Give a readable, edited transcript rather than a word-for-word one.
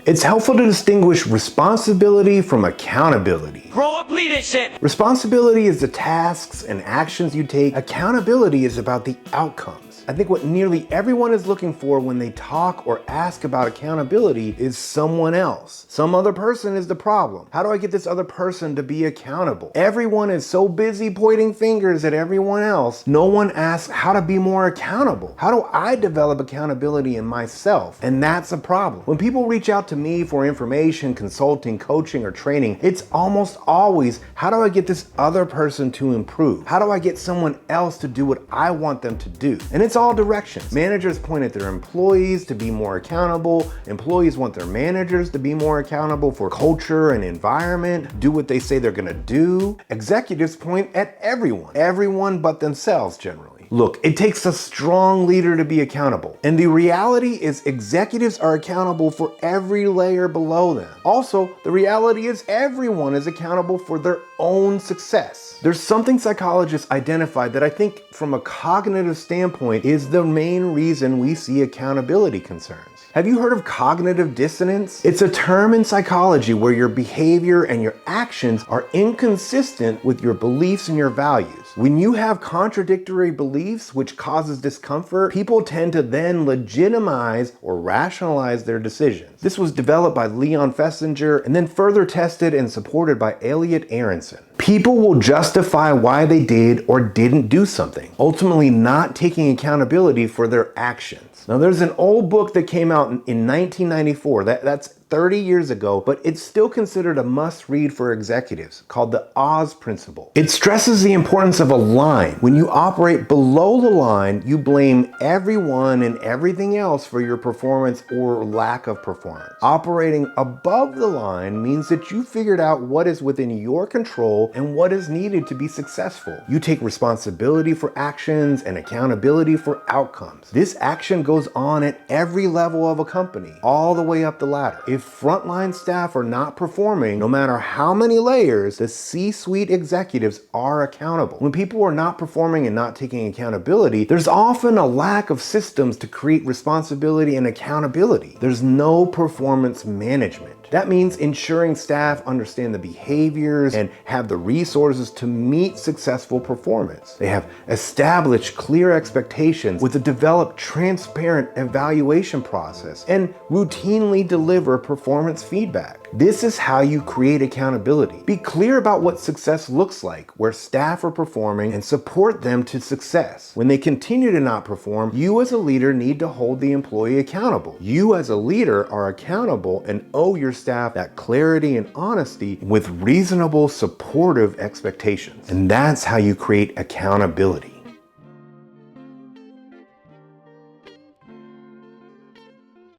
It's helpful to distinguish responsibility from accountability. Grow up leadership. Responsibility is the tasks and actions you take. Accountability is about the outcomes. I think what nearly everyone is looking for when they talk or ask about accountability is someone else. Some other person is the problem. How do I get this other person to be accountable? Everyone is so busy pointing fingers at everyone else. No one asks how to be more accountable. How do I develop accountability in myself? And that's a problem. When people reach out to me for information, consulting, coaching, or training, it's almost always, how do I get this other person to improve? How do I get someone else to do what I want them to do? And it's all directions. Managers point at their employees to be more accountable. Employees want their managers to be more accountable for culture and environment, do what they say they're gonna do. Executives point at everyone but themselves generally. Look, it takes a strong leader to be accountable. And the reality is executives are accountable for every layer below them. Also, the reality is everyone is accountable for their own success. There's something psychologists identified that I think from a cognitive standpoint is the main reason we see accountability concerns. Have you heard of cognitive dissonance? It's a term in psychology where your behavior and your actions are inconsistent with your beliefs and your values. When you have contradictory beliefs, which causes discomfort, people tend to then legitimize or rationalize their decisions. This was developed by Leon Festinger and then further tested and supported by Elliot Aronson. People will justify why they did or didn't do something, ultimately not taking accountability for their actions. Now, there's an old book that came out in 1994, that's 30 years ago, but it's still considered a must-read for executives, called the Oz Principle. It stresses the importance of a line. When you operate below the line, you blame everyone and everything else for your performance or lack of performance. Operating above the line means that you figured out what is within your control and what is needed to be successful. You take responsibility for actions and accountability for outcomes. This action goes on at every level of a company, all the way up the ladder. If frontline staff are not performing, no matter how many layers, the C-suite executives are accountable. When people are not performing and not taking accountability, there's often a lack of systems to create responsibility and accountability. There's no performance management. That means ensuring staff understand the behaviors and have the resources to meet successful performance. They have established clear expectations with a developed transparent evaluation process and routinely deliver performance feedback. This is how you create accountability. Be clear about what success looks like, where staff are performing, and support them to success. When they continue to not perform, you as a leader need to hold the employee accountable. You as a leader are accountable and owe your staff that clarity and honesty with reasonable, supportive expectations. And that's how you create accountability.